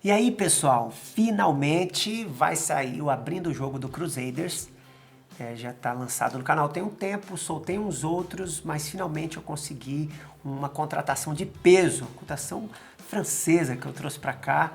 E aí, pessoal, finalmente vai sair o Abrindo o Jogo do Crusaders. Já está lançado no canal tem um tempo, soltei uns outros, mas finalmente eu consegui uma contratação de peso, uma contratação francesa que eu trouxe para cá.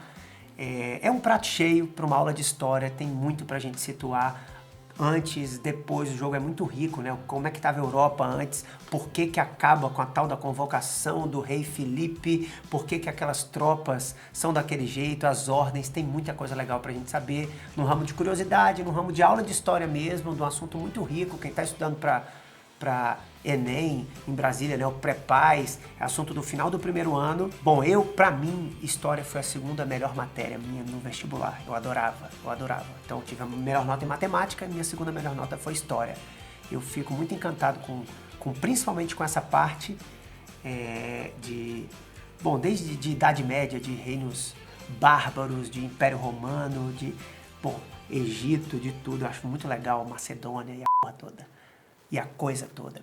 É um prato cheio para uma aula de história, tem muito para a gente situar. Antes, depois, o jogo é muito rico, né? Como é que estava a Europa antes, por que que acaba com a tal da convocação do rei Felipe, por que que aquelas tropas são daquele jeito, as ordens, tem muita coisa legal pra gente saber, no ramo de curiosidade, no ramo de aula de história mesmo, de um assunto muito rico, quem está estudando para Enem, em Brasília, né, o Pré-Paz, é assunto do final do primeiro ano. Bom, pra mim, história foi a segunda melhor matéria minha no vestibular. Eu adorava. Então, eu tive a melhor nota em matemática e minha segunda melhor nota foi história. Eu fico muito encantado principalmente com essa parte desde de Idade Média, de reinos bárbaros, de Império Romano, Egito, de tudo. Eu acho muito legal, Macedônia e a porra toda. E a coisa toda.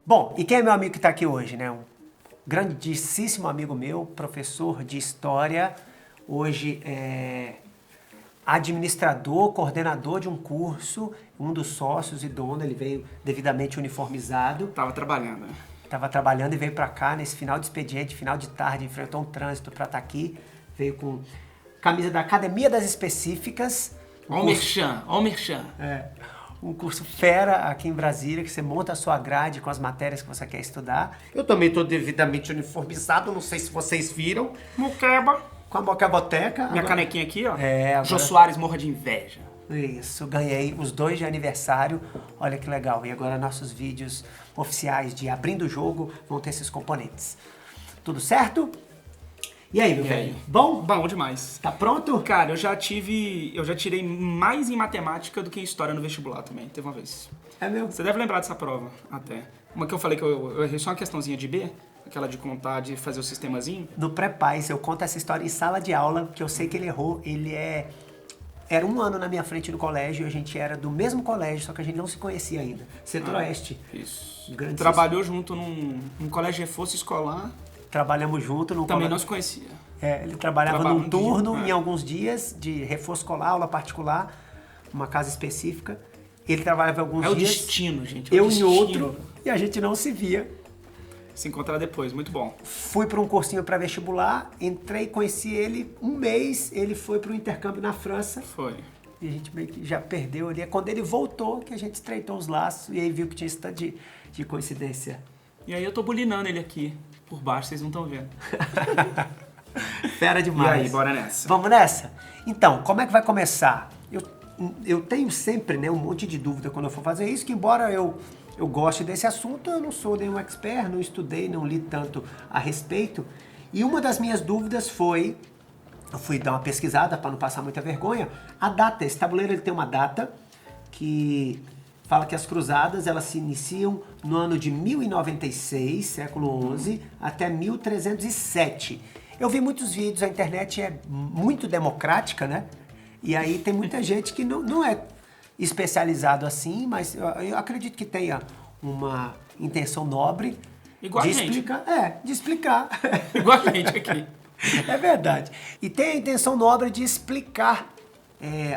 Bom, e quem é meu amigo que está aqui hoje, né? Um grandíssimo amigo meu, professor de História, hoje é administrador, coordenador de um curso, um dos sócios e dono, ele veio devidamente uniformizado. Tava trabalhando, né? Tava trabalhando e veio para cá nesse final de expediente, final de tarde, enfrentou um trânsito para estar aqui, veio com camisa da Academia das Específicas. Ó o merchan, ó o merchan. Um curso fera aqui em Brasília, que você monta a sua grade com as matérias que você quer estudar. Eu também estou devidamente uniformizado, não sei se vocês viram. Muqueba. Com a Mocaboteca. Minha canequinha aqui, ó. Agora... Jô Soares morra de inveja. Isso, ganhei os 2 de aniversário. Olha que legal. E agora nossos vídeos oficiais de Abrindo o Jogo vão ter esses componentes. Tudo certo? E aí, meu velho? Bom? Bom demais. Tá pronto? Cara, eu já tirei mais em matemática do que em história no vestibular também. Teve uma vez. É meu? Você deve lembrar dessa prova, até. Uma que eu falei que eu errei só uma questãozinha de B, aquela de contar, de fazer o sistemazinho. No Pré-Paz, eu conto essa história em sala de aula, que eu sei que ele errou. Era um ano na minha frente no colégio, a gente era do mesmo colégio, só que a gente não se conhecia ainda. Centro-Oeste. Isso. Grande Trabalhou junto num colégio de reforço escolar. Trabalhamos junto no Também não se conhecia. ele trabalhava num turno, dia, em alguns dias, de reforço escolar, aula particular, uma casa específica. Ele trabalhava alguns dias. É o destino, gente. Eu em outro, e a gente não se via. Se encontrar depois, muito bom. Fui para um cursinho pré-vestibular, entrei, conheci ele, um mês, ele foi para o intercâmbio na França. Foi. E a gente meio que já perdeu ali. É quando ele voltou que a gente estreitou os laços e aí viu que tinha esse tanto de coincidência. E aí eu tô bulinando ele aqui, por baixo, vocês não estão vendo. Fera demais. E aí, bora nessa. Vamos nessa? Então, como é que vai começar? Eu tenho sempre, né, um monte de dúvida quando eu for fazer isso, que embora eu goste desse assunto, eu não sou nenhum expert, não estudei, não li tanto a respeito. E uma das minhas dúvidas foi, eu fui dar uma pesquisada para não passar muita vergonha, a data. Esse tabuleiro ele tem uma data que fala que as cruzadas elas se iniciam no ano de 1096, século XI, até 1307. Eu vi muitos vídeos, a internet é muito democrática, né? E aí tem muita gente que não é especializado assim, mas eu acredito que tenha uma intenção nobre Igual de a gente. explicar. De explicar. Igual a gente aqui. É verdade. E tem a intenção nobre de explicar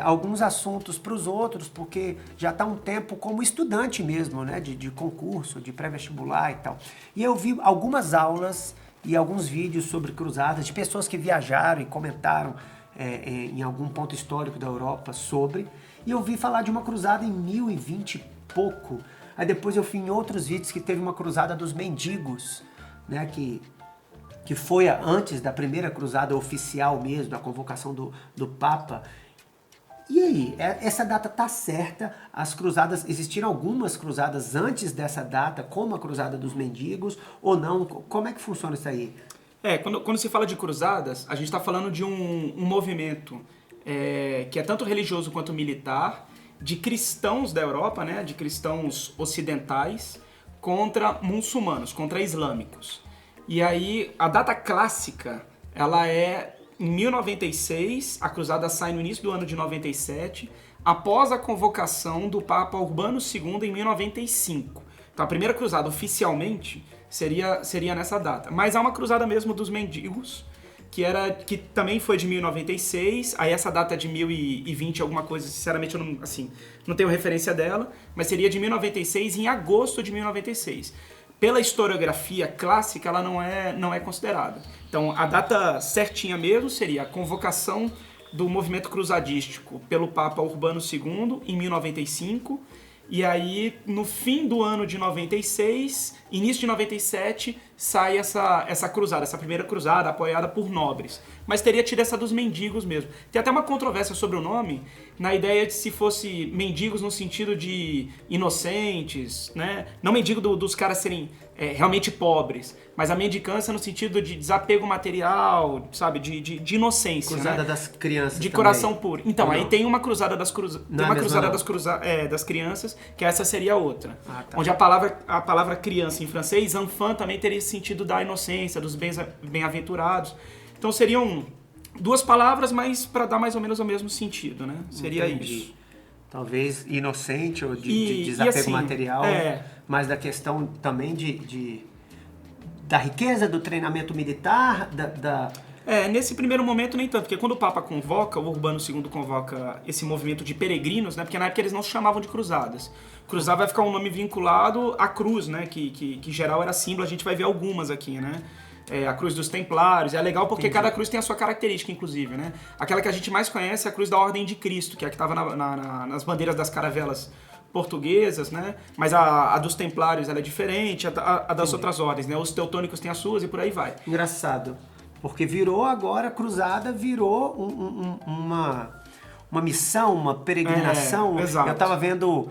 alguns assuntos para os outros, porque já está um tempo como estudante mesmo, né? De concurso, de pré-vestibular e tal. E eu vi algumas aulas e alguns vídeos sobre cruzadas, de pessoas que viajaram e comentaram em algum ponto histórico da Europa sobre. E eu vi falar de uma cruzada em 1020 e pouco. Aí depois eu vi em outros vídeos que teve uma cruzada dos mendigos, né? Que foi antes da primeira cruzada oficial mesmo, da convocação do Papa. E aí, essa data tá certa? As cruzadas, existiram algumas cruzadas antes dessa data, como a Cruzada dos Mendigos, ou não? Como é que funciona isso aí? Quando se fala de cruzadas, a gente está falando de um movimento que é tanto religioso quanto militar, de cristãos da Europa, né, de cristãos ocidentais, contra muçulmanos, contra islâmicos. E aí, a data clássica, ela é em 1096, a cruzada sai no início do ano de 97, após a convocação do Papa Urbano II em 1095. Então a primeira cruzada oficialmente seria nessa data. Mas há uma cruzada mesmo dos mendigos, que também foi de 1096, aí essa data é de 1020, alguma coisa, sinceramente eu não tenho referência dela, mas seria de 1096, em agosto de 1096. Pela historiografia clássica, ela não é considerada. Então, a data certinha mesmo seria a convocação do movimento cruzadístico pelo Papa Urbano II, em 1095, e aí, no fim do ano de 96, início de 97, sai essa cruzada, essa primeira cruzada apoiada por nobres. Mas teria tido essa dos mendigos mesmo. Tem até uma controvérsia sobre o nome, na ideia de se fosse mendigos no sentido de inocentes, né? Não mendigo dos caras serem realmente pobres, mas a mendicância no sentido de desapego material, sabe? De inocência. Cruzada, né? das crianças De também. coração puro. Então, Ou aí não? tem uma cruzada das das crianças, que essa seria outra. Ah, tá. Onde a palavra criança em francês, enfant, também teria esse sentido da inocência, dos bem-aventurados. Então seriam duas palavras, mas para dar mais ou menos o mesmo sentido, né? Seria Entendi. isso. Talvez inocente ou de E desapego assim, material, mas da questão também da riqueza do treinamento militar, Nesse primeiro momento nem tanto, porque quando o Papa convoca, o Urbano II convoca esse movimento de peregrinos, né? Porque na época eles não se chamavam de cruzadas. Cruzada vai ficar um nome vinculado à cruz, né? Que em geral era símbolo, a gente vai ver algumas aqui, né? A cruz dos Templários, é legal porque cada cruz tem a sua característica, inclusive, né? Aquela que a gente mais conhece é a cruz da Ordem de Cristo, que é a que estava nas bandeiras das caravelas portuguesas, né? Mas a dos Templários ela é diferente, a das outras ordens, né? Os teutônicos têm as suas e por aí vai. engraçado, porque virou agora, a cruzada virou uma missão, uma peregrinação. Exato. Eu tava vendo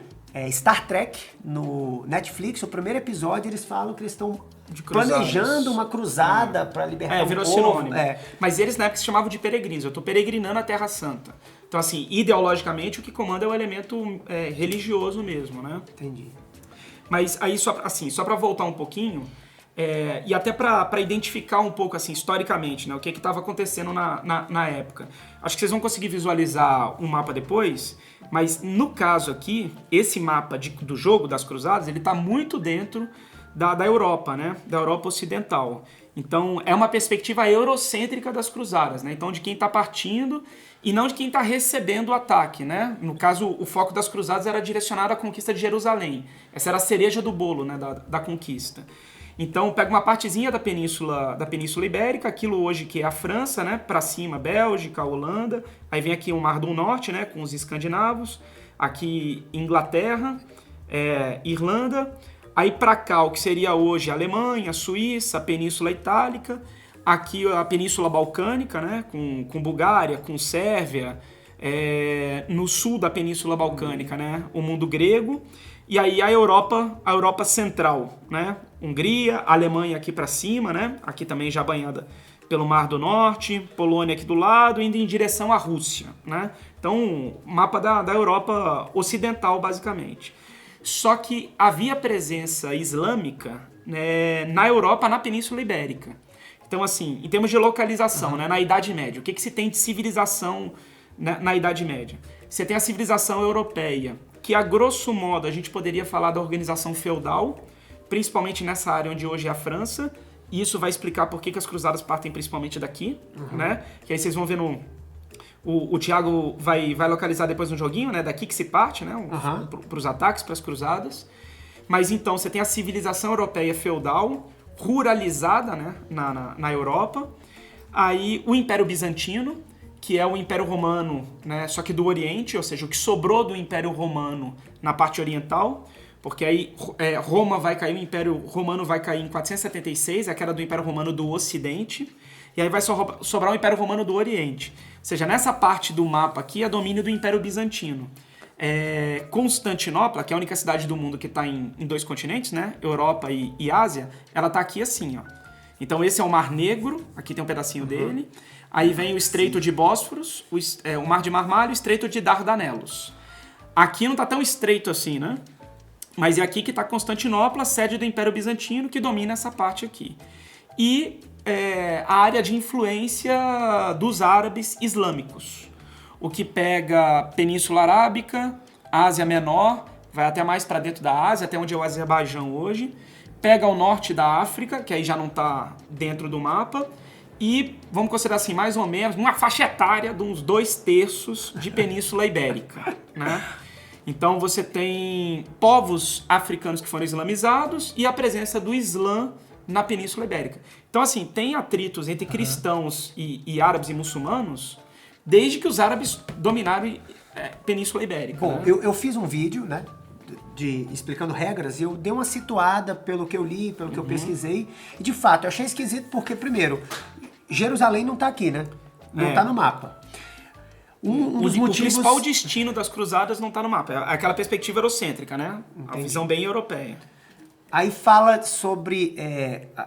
Star Trek no Netflix, o primeiro episódio eles falam que eles estão planejando uma cruzada para libertar o virou povo. sinônimo. Mas eles na época se chamavam de peregrinos. Eu tô peregrinando a Terra Santa. Então, assim, ideologicamente o que comanda é o elemento religioso mesmo, né? Entendi. Mas aí, só para voltar um pouquinho, e até para identificar um pouco, assim, historicamente, né, o que estava acontecendo na época. Acho que vocês vão conseguir visualizar um mapa depois, mas no caso aqui, esse mapa do jogo das cruzadas, ele está muito dentro da Europa, né? Da Europa Ocidental. Então, é uma perspectiva eurocêntrica das cruzadas, né? Então, de quem está partindo e não de quem está recebendo o ataque, né? No caso, o foco das cruzadas era direcionado à conquista de Jerusalém. Essa era a cereja do bolo, né? Da conquista. Então, pega uma partezinha da Península Ibérica, aquilo hoje que é a França, né? Para cima, Bélgica, Holanda. Aí vem aqui o Mar do Norte, né? Com os escandinavos. Aqui, Inglaterra, Irlanda. Aí para cá, o que seria hoje a Alemanha, a Suíça, a Península Itálica, aqui a Península Balcânica, né, com Bulgária, com Sérvia, no sul da Península Balcânica, né, o mundo grego, e aí a Europa Central, né, Hungria, Alemanha aqui para cima, né, aqui também já banhada pelo Mar do Norte, Polônia aqui do lado, indo em direção à Rússia, né. Então, mapa da Europa Ocidental, basicamente. Só que havia presença islâmica, né, na Europa, na Península Ibérica. Então, assim, em termos de localização, né, na Idade Média, o que se tem de civilização na Idade Média? Você tem a civilização europeia, que a grosso modo a gente poderia falar da organização feudal, principalmente nessa área onde hoje é a França, e isso vai explicar por que as cruzadas partem principalmente daqui, né? Que aí vocês vão ver O Thiago vai localizar depois no joguinho, né? Daqui que se parte, né? Para os ataques, para as cruzadas. Mas então, você tem a civilização europeia feudal, ruralizada, né? Na Europa. Aí o Império Bizantino, que é o Império Romano, né? Só que do Oriente, ou seja, o que sobrou do Império Romano na parte oriental. Porque aí Roma vai cair, o Império Romano vai cair em 476, a queda do Império Romano do Ocidente. E aí vai sobrar o Império Romano do Oriente. Ou seja, nessa parte do mapa aqui é domínio do Império Bizantino. Constantinopla, que é a única cidade do mundo que está em dois continentes, né? Europa e Ásia, ela está aqui assim, ó. Então esse é o Mar Negro, aqui tem um pedacinho dele. Aí vem o Estreito de Bósforos, o Mar de Marmara e o Estreito de Dardanelos. Aqui não está tão estreito assim, né? Mas é aqui que está Constantinopla, sede do Império Bizantino, que domina essa parte aqui. E a área de influência dos árabes islâmicos. O que pega Península Arábica, Ásia Menor, vai até mais para dentro da Ásia, até onde é o Azerbaijão hoje. Pega o norte da África, que aí já não está dentro do mapa. E vamos considerar assim, mais ou menos, uma faixa etária de uns 2/3 de Península Ibérica, né? Então você tem povos africanos que foram islamizados e a presença do Islã na Península Ibérica. Então assim, tem atritos entre cristãos e árabes e muçulmanos desde que os árabes dominaram Península Ibérica. Bom, né? eu fiz um vídeo, né, explicando regras, e eu dei uma situada pelo que eu li, pelo que eu pesquisei, e de fato eu achei esquisito porque, primeiro, Jerusalém não está aqui, né? Não está no mapa. Um dos motivos... O principal destino das cruzadas não está no mapa. É aquela perspectiva eurocêntrica, né? Entendi. A visão bem europeia. Aí fala sobre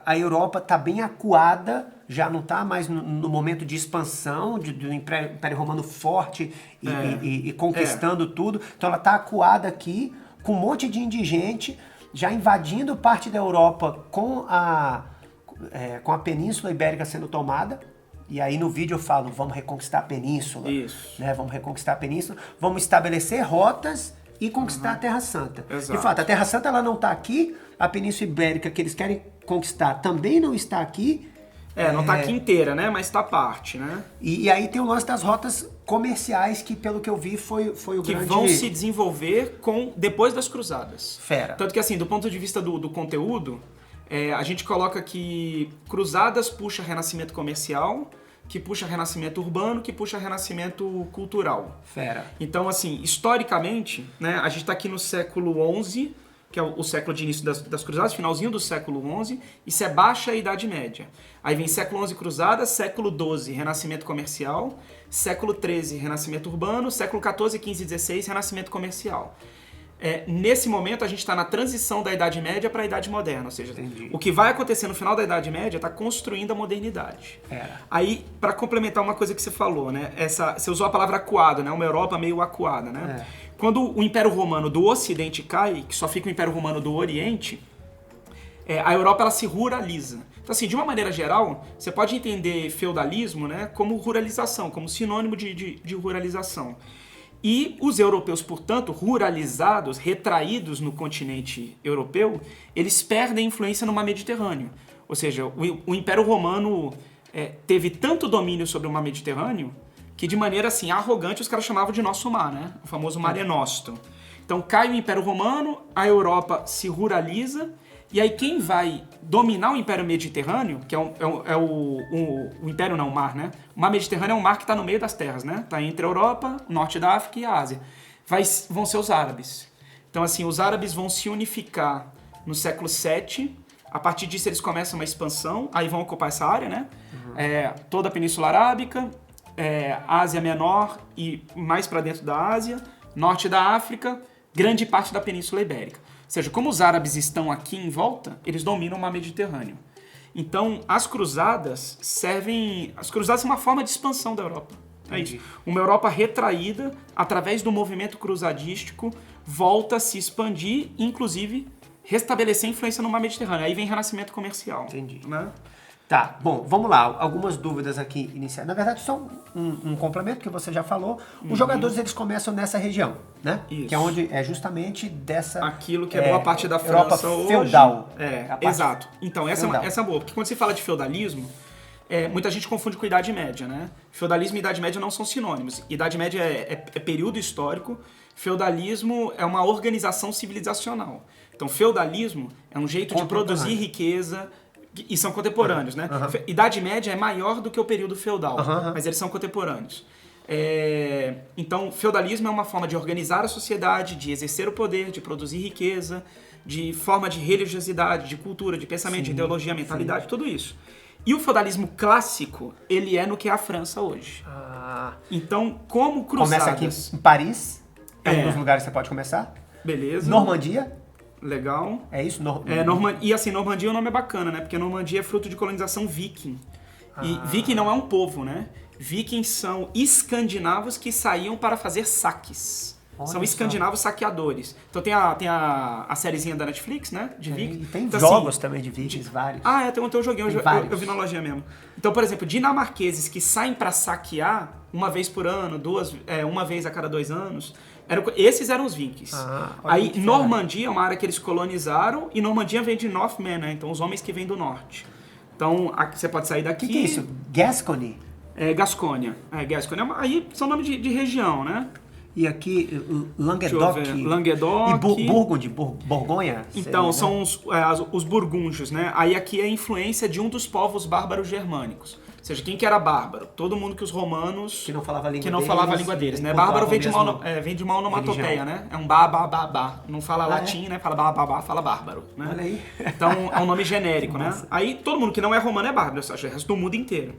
a Europa tá bem acuada, já não está mais no momento de expansão, do Império Romano forte e conquistando tudo. Então ela está acuada aqui, com um monte de indigente, já invadindo parte da Europa com a Península Ibérica sendo tomada. E aí no vídeo eu falo, vamos reconquistar a Península. Isso. Né? Vamos reconquistar a Península, vamos estabelecer rotas e conquistar a Terra Santa. Exato. De fato, a Terra Santa ela não está aqui, a Península Ibérica que eles querem conquistar também não está aqui. Não está aqui inteira, né? Mas está parte, né? E aí tem o lance das rotas comerciais que, pelo que eu vi, foi o Que grande... vão se desenvolver depois das cruzadas. Fera. Tanto que assim, do ponto de vista do conteúdo, a gente coloca que cruzadas puxa renascimento comercial, que puxa renascimento urbano, que puxa renascimento cultural. Fera. Então, assim, historicamente, né, a gente está aqui no século XI, que é o século de início das cruzadas, finalzinho do século XI, isso é baixa Idade Média. Aí vem século XI cruzadas, século XII renascimento comercial, século XIII renascimento urbano, século XIV, XV e XVI renascimento comercial. Nesse momento a gente está na transição da Idade Média para a Idade Moderna, ou seja, Entendi. o que vai acontecer no final da Idade Média está construindo a modernidade. Aí, para complementar uma coisa que você falou, né, você usou a palavra acuado, né, uma Europa meio acuada, né? Quando o Império Romano do Ocidente cai, que só fica o Império Romano do Oriente, a Europa ela se ruraliza. Então, assim, de uma maneira geral, você pode entender feudalismo, né, como ruralização, como sinônimo de ruralização. E os europeus, portanto, ruralizados, retraídos no continente europeu, eles perdem influência no mar Mediterrâneo. Ou seja, o Império Romano teve tanto domínio sobre o mar Mediterrâneo que, de maneira assim, arrogante, os caras chamavam de nosso mar, né? O famoso Mare Nostrum. Então cai o Império Romano, a Europa se ruraliza, e aí quem vai dominar o Império Mediterrâneo, que o Império não, o mar, né? O mar Mediterrâneo é um mar que está no meio das terras, né? Está entre a Europa, o norte da África e a Ásia. Vão ser os árabes. Então, assim, os árabes vão se unificar no século VII. A partir disso, eles começam uma expansão. Aí vão ocupar essa área, né? Toda a Península Arábica, Ásia Menor e mais para dentro da Ásia, norte da África, grande parte da Península Ibérica. Ou seja, como os árabes estão aqui em volta, eles dominam o mar Mediterrâneo. Então, as cruzadas são uma forma de expansão da Europa. É isso. Uma Europa retraída, através do movimento cruzadístico, volta a se expandir, inclusive restabelecer a influência no mar Mediterrâneo. Aí vem renascimento comercial. Entendi. Né? Tá, bom, vamos lá. Algumas dúvidas aqui iniciais. Na verdade, só um complemento que você já falou. Os jogadores, eles começam nessa região, né? Isso. Que é onde é justamente dessa... Aquilo que é boa parte da Europa França hoje. feudal. Exato. Então, essa é boa. Porque quando se fala de feudalismo, muita gente confunde com Idade Média, né? Feudalismo e Idade Média não são sinônimos. Idade Média é período histórico. Feudalismo é uma organização civilizacional. Então, feudalismo é um jeito de produzir riqueza... E são contemporâneos, né? Idade Média é maior do que o período feudal, mas eles são contemporâneos. Então, feudalismo é uma forma de organizar a sociedade, de exercer o poder, de produzir riqueza, de forma de religiosidade, de cultura, de pensamento, de ideologia, mentalidade, tudo isso. E o feudalismo clássico, ele é no que é a França hoje. Então, como cruzadas... Começa aqui em Paris, um dos lugares que você pode começar. Beleza. Normandia. Legal. É isso? E assim, Normandia o nome é bacana, né? Porque Normandia é fruto de colonização viking. E viking não é um povo, né? Vikings são escandinavos que saíam para fazer saques. Olha São só. escandinavos saqueadores. Então tem a sériezinha da Netflix, né? De Vikings. E tem Então, jogos assim, também de Vikings, vários. Ah, tem um joguinho, Tem eu vários. vi na lojinha mesmo. Então, por exemplo, dinamarqueses que saem pra saquear uma vez por ano, uma vez a cada 2 anos, esses eram os Vikings. Olha Aí, que Normandia é uma área que eles colonizaram, e Normandia vem de Northmen, né? Então, os homens que vêm do norte. Então, aqui, você pode sair O daqui... que é isso? Gascony? Gascônia. Gascônia. Aí são nomes de região, né? E aqui, Deixa eu Languedoc. ver. Languedoc. E Burgundy, Borgonha? Então, seria, são os burgúndios, né? Aí aqui é a influência de um dos povos bárbaros germânicos. Ou seja, quem que era bárbaro? Todo mundo que os romanos... Que não falava a língua que não deles. falava a língua deles, né? encontravam Bárbaro mesmo vem de uma onomatopeia, religião. né? É um bá. Não fala latim, né? Fala bá, fala bárbaro, né? Olha aí. Então, é um nome genérico, né? Massa. Aí, todo mundo que não é romano é bárbaro, ou seja, o resto do mundo inteiro.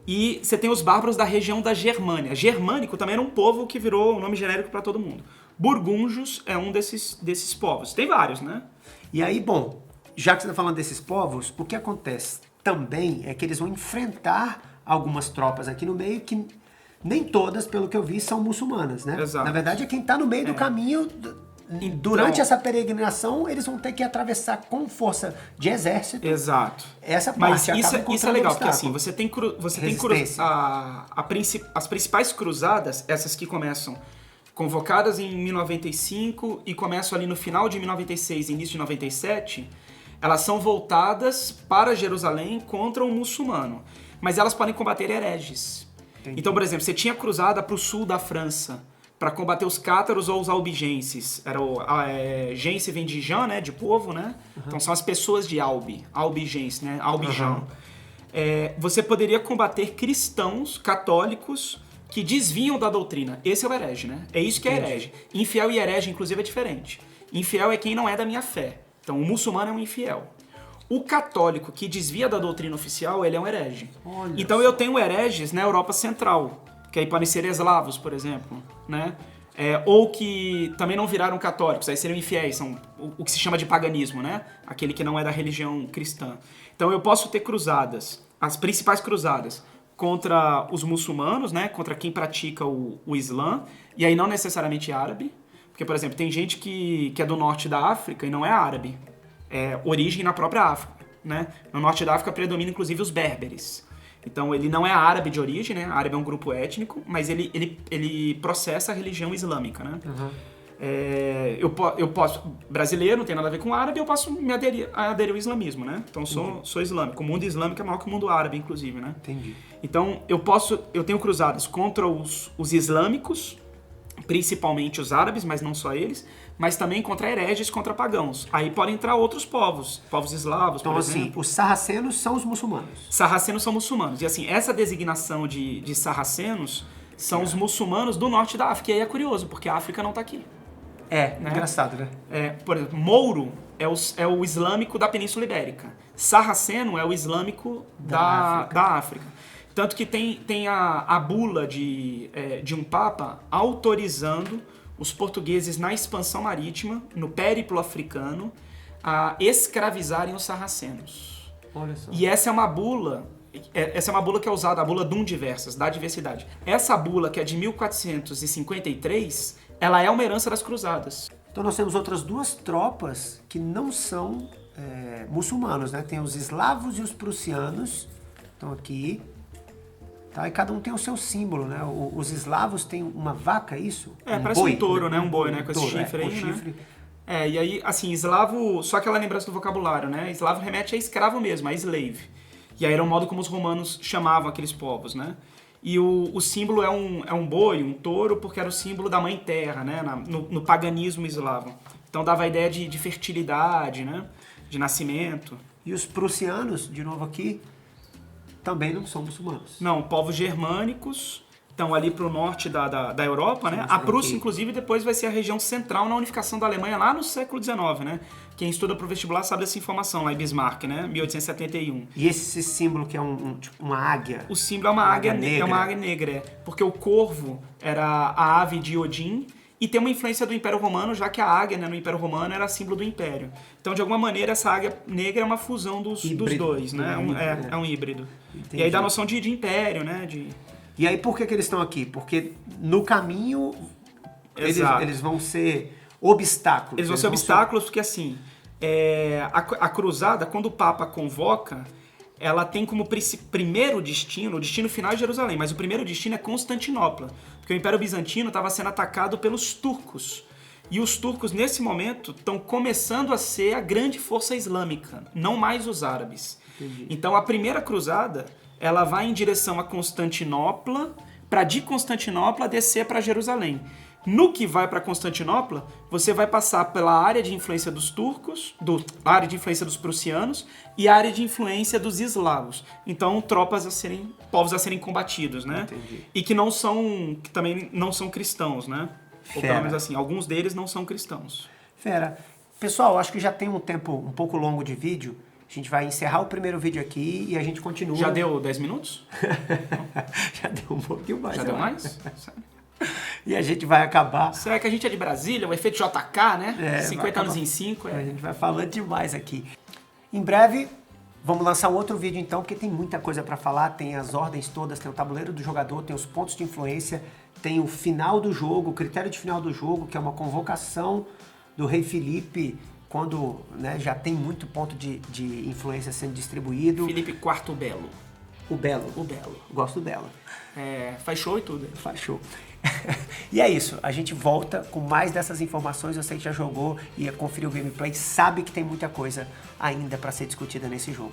E você tem os bárbaros da região da Germânia. Germânico também era um povo que virou um nome genérico para todo mundo. Burgúndios é um desses povos. Tem vários, né? E aí, bom, já que você está falando desses povos, o que acontece também é que eles vão enfrentar algumas tropas aqui no meio que nem todas, pelo que eu vi, são muçulmanas, né? Exato. Na verdade, é quem está no meio do caminho. Durante Então- essa peregrinação, eles vão ter que atravessar com força de exército. Exato. Essa parte Mas acaba isso é encontrando legal, porque obstáculo. assim, você tem Resistência. as principais cruzadas, essas que começam convocadas em 1095 e começam ali no final de 1096 e início de 97, elas são voltadas para Jerusalém contra o muçulmano. Mas elas podem combater hereges. Entendi. Então, por exemplo, você tinha cruzada para o sul da França para combater os cátaros ou os albigenses. Gens vem de Jean, né, de povo, né? Então são as pessoas de albigens, né, albijan. Você poderia combater cristãos católicos que desviam da doutrina. Esse é o herege, né? É isso que é herege. Infiel e herege, inclusive, é diferente. Infiel é quem não é da minha fé. Então, o muçulmano é um infiel. O católico que desvia da doutrina oficial, ele é um herege. Olha Então, eu tenho hereges na Europa Central, que aí podem ser eslavos, por exemplo, né? Ou que também não viraram católicos, aí seriam infiéis, são o que se chama de paganismo, né? Aquele que não é da religião cristã. Então, eu posso ter cruzadas, as principais cruzadas, contra os muçulmanos, né? Contra quem pratica o Islã, e aí não necessariamente árabe, porque, por exemplo, tem gente que é do norte da África e não é árabe, é origem na própria África, né? No norte da África predomina, inclusive, os berberes. Então, ele não é árabe de origem, né? Árabe é um grupo étnico, mas ele processa a religião islâmica, né? Eu posso... Brasileiro, não tem nada a ver com árabe, eu posso me aderir ao islamismo, né? Então, sou islâmico. O mundo islâmico é maior que o mundo árabe, inclusive, né? Entendi. Então, eu tenho cruzadas contra os islâmicos, principalmente os árabes, mas não só eles, mas também contra hereges, contra pagãos. Aí podem entrar outros povos eslavos, Então, por assim, exemplo. os sarracenos são os muçulmanos. Sarracenos são muçulmanos. E assim, essa designação de sarracenos são os muçulmanos do norte da África. E aí é curioso, porque a África não está aqui. Engraçado, né? Por exemplo, Mouro é o islâmico da Península Ibérica. Sarraceno é o islâmico da África. Tanto que tem a bula de um papa autorizando os portugueses na expansão marítima, no périplo africano, a escravizarem os sarracenos. Olha só. E essa é uma bula que é usada, a bula Dum Diversas, da diversidade. Essa bula, que é de 1453, ela é uma herança das cruzadas. Então nós temos outras duas tropas que não são muçulmanos, né? Tem os eslavos e os prussianos, estão aqui, tá? E cada um tem o seu símbolo, né? Os eslavos têm uma vaca, isso? Parece boi, um touro, né? Um boi, né? Com esse touro, chifre com aí, chifre. né? E aí, assim, eslavo, só aquela lembrança do vocabulário, né? Eslavo remete a escravo mesmo, a slave. E aí era o modo como os romanos chamavam aqueles povos, né? E o símbolo é um boi, um touro, porque era o símbolo da mãe terra, né? No paganismo eslavo. Então dava a ideia de fertilidade, né? De nascimento. E os prussianos, de novo aqui, também não são muçulmanos. Não, povos germânicos, estão ali para o norte da Europa, né? A Prússia, inclusive, depois vai ser a região central na unificação da Alemanha lá no século XIX, né? Quem estuda para o vestibular sabe dessa informação lá em Bismarck, né? 1871. E esse símbolo que é tipo uma águia? O símbolo é uma águia negra. É uma águia negra, porque o corvo era a ave de Odin e tem uma influência do Império Romano, já que a águia, né, no Império Romano era símbolo do Império. Então, de alguma maneira, essa águia negra é uma fusão dos dois, né? É um híbrido. Entendi. E aí dá a noção de império, né? E aí por que eles estão aqui? Porque no caminho Exato. Eles vão ser obstáculos. Eles vão ser obstáculos porque, assim, a cruzada, quando o Papa convoca, ela tem como primeiro destino, o destino final é Jerusalém, mas o primeiro destino é Constantinopla, porque o Império Bizantino estava sendo atacado pelos turcos. E os turcos, nesse momento, estão começando a ser a grande força islâmica, não mais os árabes. Entendi. Então, a primeira cruzada, ela vai em direção a Constantinopla, para de Constantinopla descer para Jerusalém. No que vai para Constantinopla, você vai passar pela área de influência dos turcos, a área de influência dos prussianos e a área de influência dos eslavos. Então, povos a serem combatidos, né? Entendi. E que também não são cristãos, né? Ou pelo menos assim, alguns deles não são cristãos. Fera. Pessoal, acho que já tem um tempo um pouco longo de vídeo. A gente vai encerrar o primeiro vídeo aqui e a gente continua. Já deu 10 minutos? Já deu um pouquinho mais. Já deu mais? Sério? E a gente vai acabar. Será que a gente é de Brasília? O efeito JK, né? 50 anos em 5. A gente vai falando demais aqui. Em breve, vamos lançar um outro vídeo então, porque tem muita coisa para falar. Tem as ordens todas, tem o tabuleiro do jogador, tem os pontos de influência, tem o final do jogo, o critério de final do jogo, que é uma convocação do rei Felipe, quando, né, já tem muito ponto de influência sendo distribuído. Felipe IV Belo. O Belo. O Belo. Gosto dela. Faz show e tudo. Faz show. E é isso, a gente volta com mais dessas informações. Você que já jogou e conferiu o gameplay sabe que tem muita coisa ainda para ser discutida nesse jogo.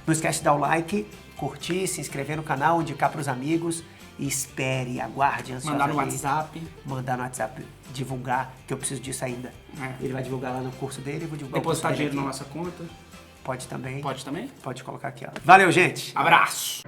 Não esquece de dar o like, curtir, se inscrever no canal, indicar para os amigos e espere, aguarde ansiosamente. Mandar no WhatsApp. Mandar no WhatsApp, divulgar, que eu preciso disso ainda. Ele vai divulgar lá no curso dele, eu vou divulgar Depositar o curso dele dinheiro aqui. na nossa conta. Pode também. Pode também? Pode colocar aqui, ó. Valeu, gente! Abraço!